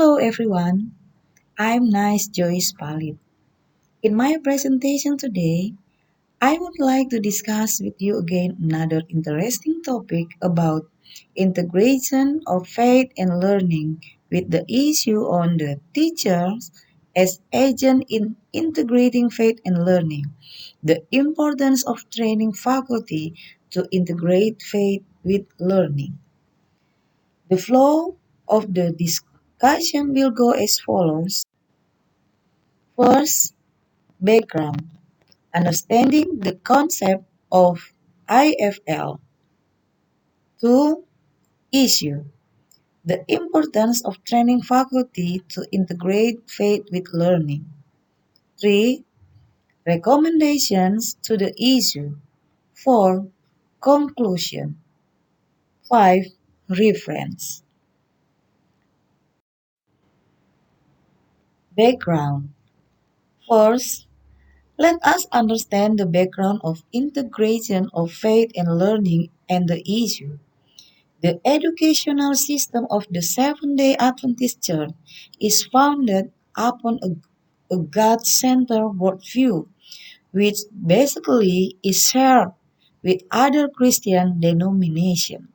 Hello everyone, I'm Nice Joyce Palit. In my presentation today, I would like to discuss with you again another interesting topic about integration of faith and learning with the issue on the teachers as agent in integrating faith and learning, the importance of training faculty to integrate faith with learning. The flow of the discussion will go as follows. First, background. Understanding the concept of IFL. 2. Issue. The importance of training faculty to integrate faith with learning. 3. Recommendations to the issue. 4. Conclusion. 5. Reference. Background. First, let us understand the background of integration of faith and learning and the issue. The educational system of the Seventh-day Adventist Church is founded upon a God-centered worldview, which basically is shared with other Christian denominations.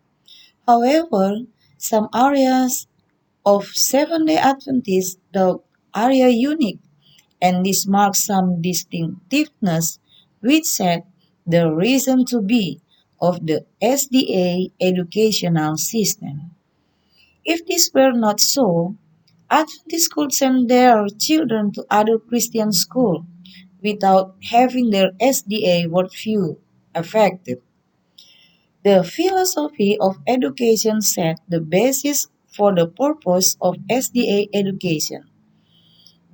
However, some areas of Seventh-day Adventist are unique, and this marks some distinctiveness which set the reason to be of the SDA educational system. If this were not so, Adventists could send their children to other Christian schools without having their SDA worldview affected. The philosophy of education set the basis for the purpose of SDA education.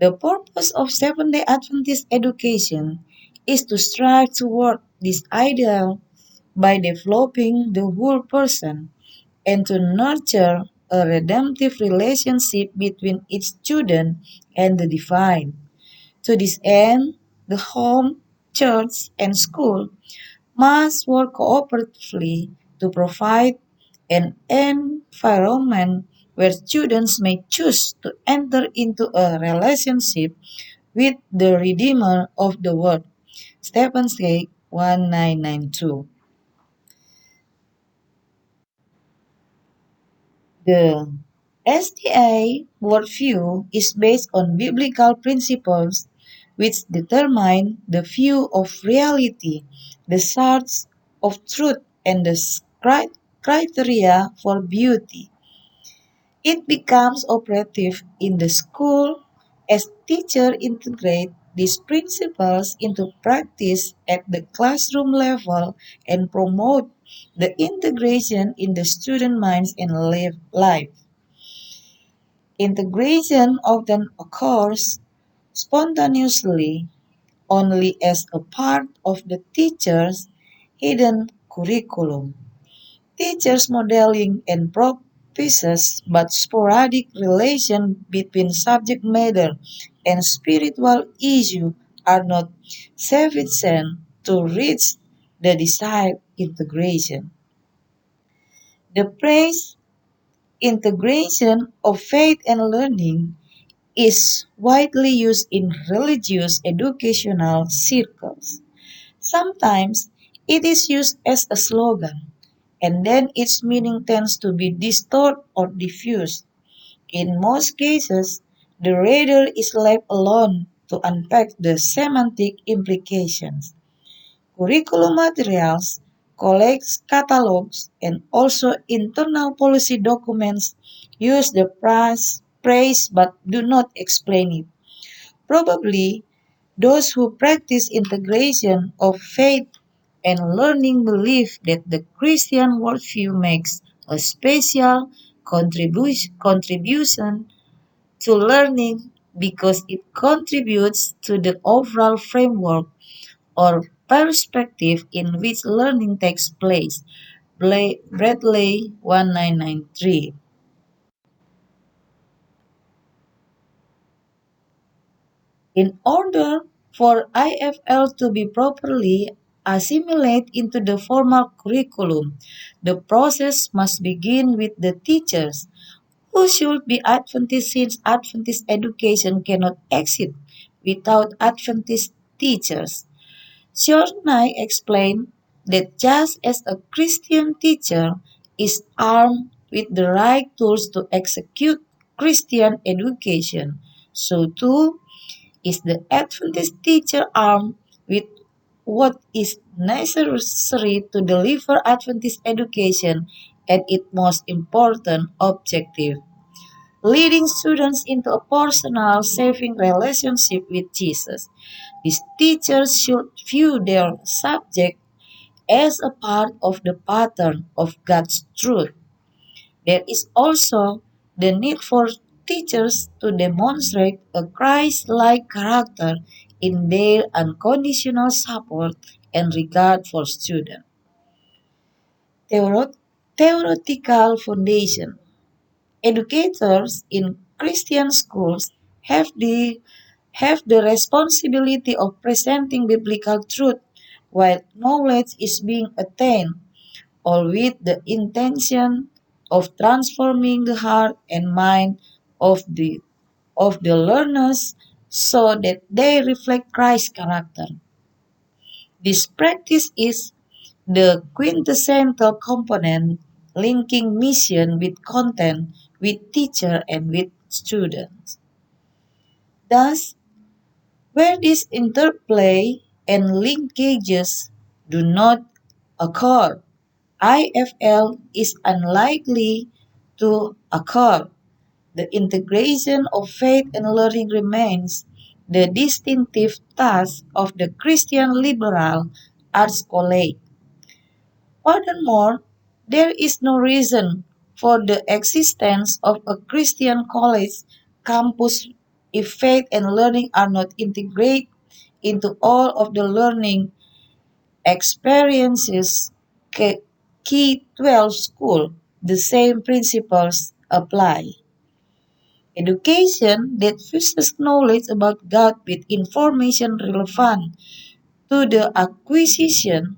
The purpose of Seventh-day Adventist education is to strive toward this ideal by developing the whole person and to nurture a redemptive relationship between its student and the divine. To this end, the home, church, and school must work cooperatively to provide an environment where students may choose to enter into a relationship with the Redeemer of the world. Stephen Say 1992. The SDA worldview is based on biblical principles which determine the view of reality, the search of truth, and the criteria for beauty. It becomes operative in the school as teachers integrate these principles into practice at the classroom level and promote the integration in the student minds and life. Integration often occurs spontaneously only as a part of the teacher's hidden curriculum. Teachers modeling and practices but sporadic relation between subject matter and spiritual issue are not sufficient to reach the desired integration. The phrase integration of faith and learning is widely used in religious educational circles. Sometimes it is used as a slogan, and then its meaning tends to be distorted or diffused. In most cases, the reader is left alone to unpack the semantic implications. Curriculum materials, collects catalogs, and also internal policy documents use the phrase but do not explain it. Probably, those who practice integration of faith and learning believe that the Christian worldview makes a special contribution to learning because it contributes to the overall framework or perspective in which learning takes place. Bradley 1993. In order for IFL to be properly assimilated into the formal curriculum, the process must begin with the teachers Who should be Adventist since Adventist education cannot exist without Adventist teachers? Shornai explained that just as a Christian teacher is armed with the right tools to execute Christian education, so too is the Adventist teacher armed with what is necessary to deliver Adventist education at its most important objective, leading students into a personal, saving relationship with Jesus. These teachers should view their subject as a part of the pattern of God's truth. There is also the need for teachers to demonstrate a Christ like character in their unconditional support and regard for students. Theoro- Theoretical foundation. Educators in Christian schools have the responsibility of presenting biblical truth while knowledge is being attained, all with the intention of transforming the heart and mind of the learners so that they reflect Christ's character. This practice is the quintessential component linking mission with content, with teacher and with students. Thus, where this interplay and linkages do not occur, IFL is unlikely to occur. The integration of faith and learning remains the distinctive task of the Christian liberal arts college. Furthermore, there is no reason for the existence of a Christian college campus if faith and learning are not integrated into all of the learning experiences. Key 12 school. The same principles apply. Education that fuses knowledge about God with information relevant to the acquisition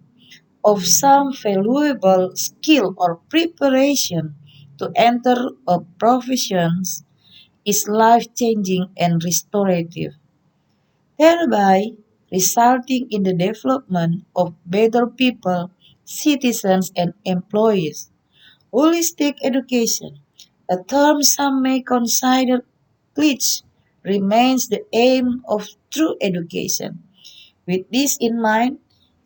of some valuable skill or preparation to enter a profession is life-changing and restorative, thereby resulting in the development of better people, citizens, and employees. Holistic education, a term some may consider glitch, remains the aim of true education. With this in mind,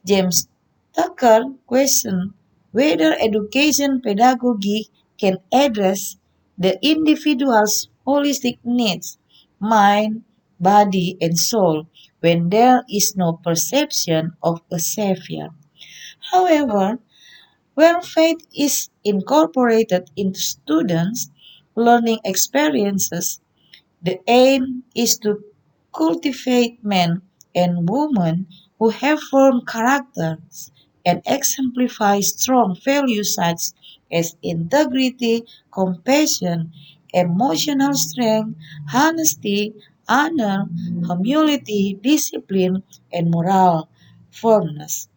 James Tucker questioned whether education pedagogy can address the individual's holistic needs, mind, body, and soul, when there is no perception of a savior. However, where faith is incorporated into students' learning experiences, the aim is to cultivate men and women who have firm characters and exemplify strong values such as integrity, compassion, emotional strength, honesty, honor, humility, discipline, and moral firmness.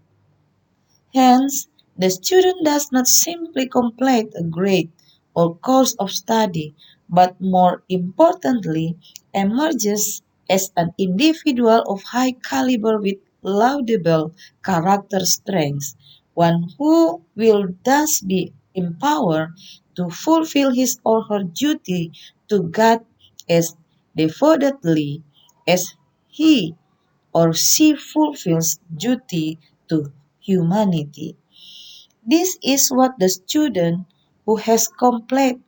Hence, the student does not simply complete a grade or course of study, but more importantly, emerges as an individual of high caliber with laudable character strengths, one who will thus be empowered to fulfill his or her duty to God as devotedly as he or she fulfills duty to humanity. This is what the student who has completed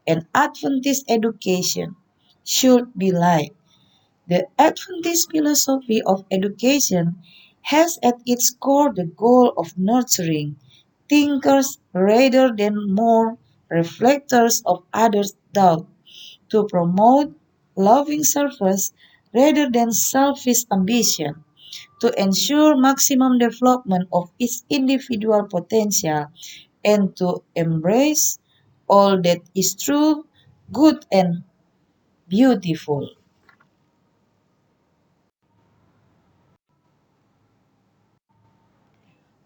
an Adventist education should be like. The Adventist philosophy of education has at its core the goal of nurturing thinkers rather than more reflectors of others' thought, to promote loving service rather than selfish ambition, to ensure maximum development of its individual potential, and to embrace all that is true, good, and beautiful.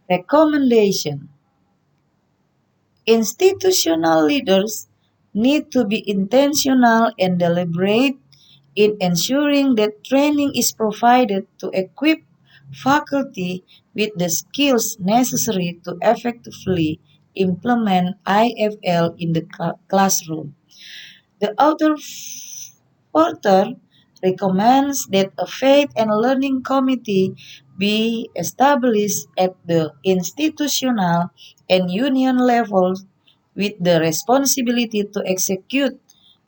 Recommendation. Institutional leaders need to be intentional and deliberate in ensuring that training is provided to equip faculty with the skills necessary to effectively implement IFL in the classroom. The author recommends that a faith and learning committee be established at the institutional and union levels with the responsibility to execute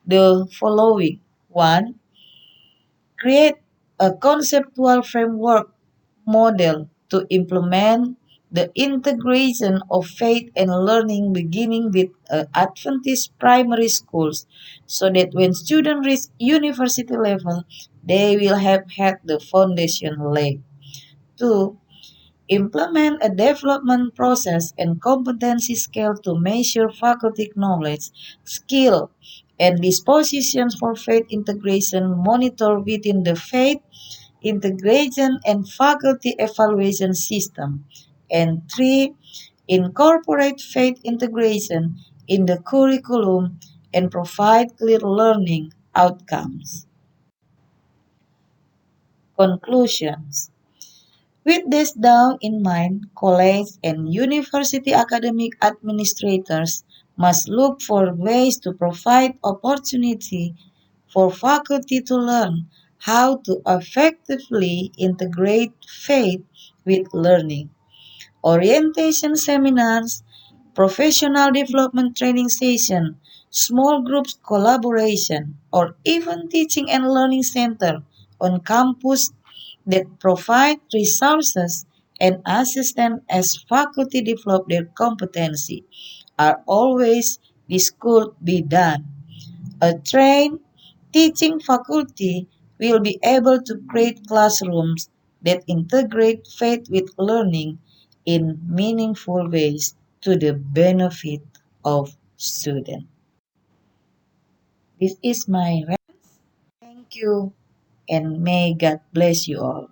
the following. 1. Create a conceptual framework model to implement the integration of faith and learning beginning with Adventist primary schools so that when students reach university level, they will have had the foundation laid. 2. Implement a development process and competency scale to measure faculty knowledge, skill, and dispositions for faith integration monitor within the faith integration and faculty evaluation system. And 3. Incorporate faith integration in the curriculum and provide clear learning outcomes. Conclusions. With this down in mind, college and university academic administrators must look for ways to provide opportunity for faculty to learn how to effectively integrate faith with learning. Orientation seminars, professional development training session, small groups collaboration, or even teaching and learning center on campus that provide resources and assistance as faculty develop their competency are always this could be done. A trained teaching faculty will be able to create classrooms that integrate faith with learning in meaningful ways to the benefit of students. This is my rant. Thank you and may God bless you all.